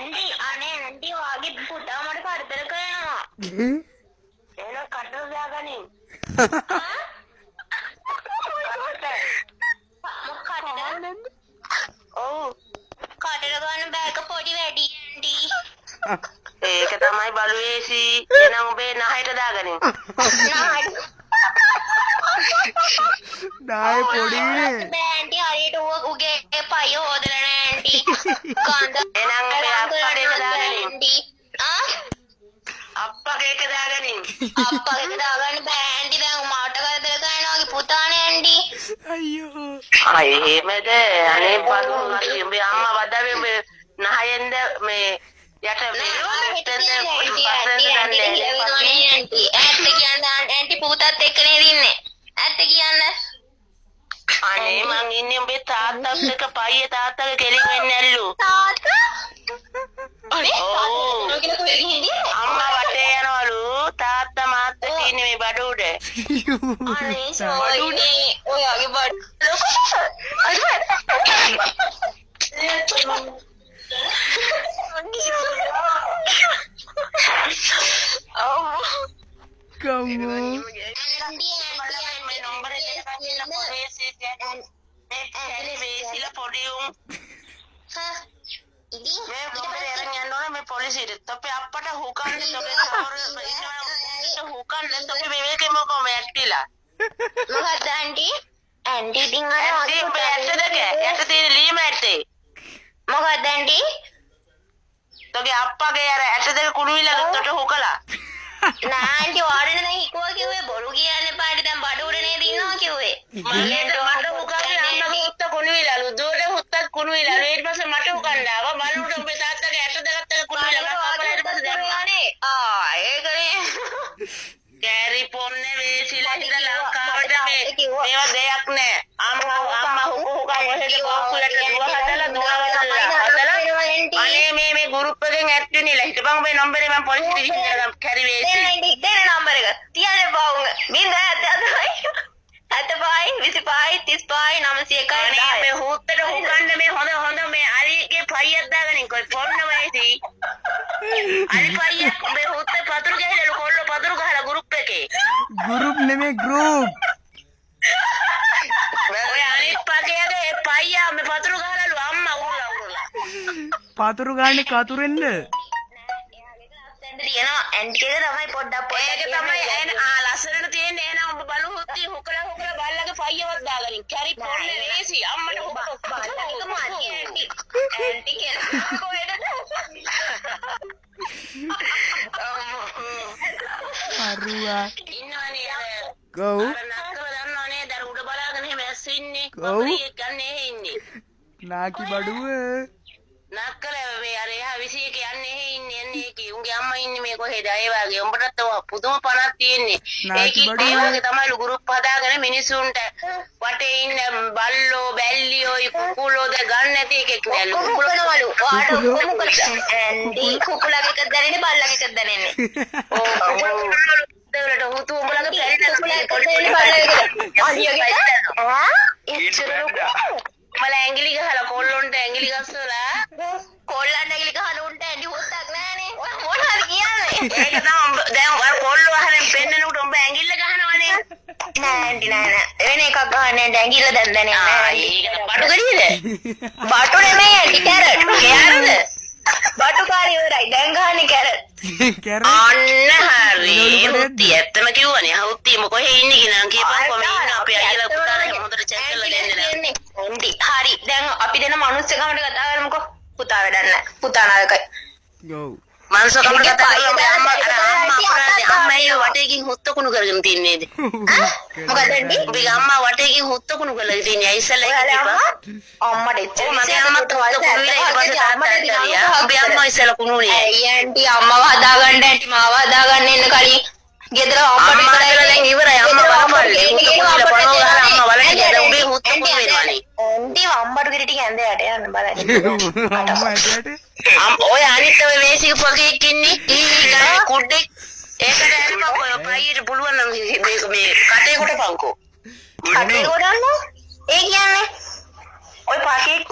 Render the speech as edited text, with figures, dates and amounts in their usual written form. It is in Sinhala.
ඇන්ටි අනේ ඇන්ටි වාගේ පුතා මට කරදර කරනවා. එහෙනම් කටට දාගනින්. ඔව් කටට ගන්න බෑක පොඩි වැඩි ඇන්ටි. ඒක තමයි බලුවේසි. එහෙනම් ඔබේ නහයට දාගනින්. නාය පොඩිනේ. ඇන්ටි හරියට උගේ පය හොදලා නෑ ඇන්ටි. කන්ද එහෙනම් ඔබේ අප්පට දාගනින්. අප්පගේ එක දාගනින්. අප්පගේ දාගන්න බෑ ඇන්ටි. දැන් මාට කරදර කරනවා වගේ පුතානේ ඇන්ටි. අයියෝ. එහෙමද? අනේ බලු උඹේ අම්මා වදාවේ මේ නහයෙන්ද මේ යට ඇන්ටි පුතත් එක්කනේ දින්නේ. ඇත්ත කියන්න. අනේ මං ඉන්නේ උඹේ තාත්තත් එක්ක පයියේ තාත්තගේ කෙලින් වෙන්නේ නැල්ලු. තාත්තා? අනේ අම්මා වටේ යනවලු. තාත්තා මාත් එක්ක ඉන්නේ මේ බඩ උඩ. අනේ සෝයිනේ ඔයාගේ බඩ මොකක්ද ඇන්ටි? තෝගේ අප්පගේ අර ඇට දෙක කුණු විලකට හොකලා. නෑ ඇන්ටි වාඩින දැන් හිකුවා කිව්වේ බොරු කියන්නේ පාටි දැන් බඩ උඩ නේද ඉන්නවා කිව්වේ. මල්ලේට මට හුකන්නේ අම්මගේ උත්ත කුණු විලලු. දෝරේ හුත්තත් කුණු විලලු. ඊට පස්සේ මට හුකන්න ආවා. මලුට උඹේ තාත්තගේ ඇට දෙකත් කුණු විලලු. අපලා ඊට පස්සේ දැම්මානේ. ඒකනේ. කැරි පොන්නේ වේසිලා හිටලා ලංකාවට මේවා දෙයක් නෑ. අම්මා හුකා මොහෙද බෝක්කුලට දුව හදලා අනේ මේ ගෲප් එකෙන් ඇඩ් වෙන්නilla හිටපන් ඔබේ නම්බරේ මම පොලිසියට ගිහින් කැරි වේසි. දෙන්න නම්බර එක. තියන්නේ බවුන්. 0 මේ හුත්තට හුකන්න මේ හොඳ මේ අරිගේ පයියක් දාගනින් කොයි ෆෝන් වේසි. අරි පයියක් මේ හුත්තේ පතුරු ගහලා කොල්ල පතුරු ගහලා ගෲප් එකේ. ගෲප් නෙමෙයි ගෲප්. ඔය අනිත් පගේගේ පයියා මේ පතුරු ගහලාලු අම්මා උරුලා. පතුරු ගානේ කතුරෙන්ද? තියෙනවා ඇන්ටිගේ තමයි පොඩ්ඩක් ඒක තමයි ලස්සනට තියෙන්නේ. එහෙනම් ඔබ බලු හොත්ටි හොකලා බල්ලගේ පයියවත් දාගනින්. කැරි පොල්ලේ වේසි අම්මට හොක බල්ලක මාටි ඇන්ටි කියලා කොහෙද? අරුවා. ඉන්නවනේ ගෝ. අර නක්කල දන්නවනේ දර උඩ බලාගෙන එහෙම ඇස් ඉන්නේ. ගෝ. ගන්නේ ඉන්නේ. නාකි බඩුව. නක්කල මේ අර එහා 21 යන්නේ ඉන්නේ කී උන්ගේ අම්මා ඉන්නේ මේ කොහෙද ඒ වගේ උඹටත් පුදුම පණක් තියෙන්නේ. ඒකේ ඒ වගේ තමයි ගෲප් හදාගෙන මිනිසුන්ට වටේ ඉන්න බල්ලෝ බැල්ලියෝ කුකුලෝ ද ගන්න නැති එකෙක් නෑලු. කුකුලනවලු. වාට ඔක්කොම ඇන්ටි කුකුලගේ එකක් දැනෙන්නේ බල්ලගේ එකක් දැනෙන්නේ. දෙවලට හුතු උඹලගේ පැරිලා පොඩි බල්ලගේ අලියගේ මල ඇඟිලි ගහලා කොල්ලොන්ට ඇඟිලි ගස්සලා කොල්ලන්ට ඇඟිලි ගහන උන්ට ඇඟි හොත්තක් නෑනේ. මොනවද කියන්නේ? ඒක තමයි දැන් අර කොල්ලෝ අහරෙන් පෙන්නනකොට උඹ ඇඟිල්ල ගහනවනේ. නෑ ඇන්ටි නෑ. වෙන එකක් ගහන්නේ ඇඟිල්ල දැන් දැනෙන්නේ නෑ. ඒක බඩු ගඩියද? බඩු නෙමෙයි ඇන්ටි කැරට්. කැරට්ද? බඩු කාරි ඉවරයි. දැන් ගහන්නේ කැරට්. කැරට්. අන්න හරි. හුත්ති ඇත්තම කිව්වනේ. හුත්ති කොහේ ඉන්නේ කියලා කියපන්කො මේ ඉන්න අපේ අයියලා පුතාලා හොඳට චෙක් කරලා දෙන්න නෑ. හොඳි. හරි. දැන් අපි දෙන මනුස්සකමට කතා කරමුකෝ. පුතා වැඩක් නෑ. පුතා නායකයි. ගෝ. මනුස්සකමට කතා කරලා අම්මා ඒ වටේකින් හොත්තකුණු කරගෙන තින්නේද? මොකද ඇන්ටි? ඔබේ අම්මා වටේකින් හොත්තකුණු කරලා තින්නේ. ඉස්සෙල්ලා කිව්වා. අම්මට එච්චර මගේ අම්මත් හොත්තකුණු විලා ඊට පස්සේ තාත්තට ගියා. ඔබේ අම්මා ඉස්සෙල්ලා කුණුනේ. ඇයි ඇන්ටි අම්මව හදාගන්න ඇන්ටි මාව හදාගන්න එන්න කලින් ගෙදර අම්මට ඉස්සරලා දැන් ඉවරයි. අම්මා බලපල්ලේ. හොත්තකුණු පණව ගහලා අම්මා බලන්නේ. දැන් ඔබේ හොත්තකුණු වෙනවනේ. ඇන්ටි අම්මට කිරි ටික ඇඳ යට යන්න බලන්න. අම්මා ඇටට. ඔය අනිත් ඔය වේසික පොකෙක් ඉන්නේ. ඊ කුඩෙක් ඒකට එන්නකො ඔය පයියට පුළුවන් නම් මේ කටේ කොට පංකෝ. කටේ කොටන්න? ඒ කියන්නේ ඔය පකෙක්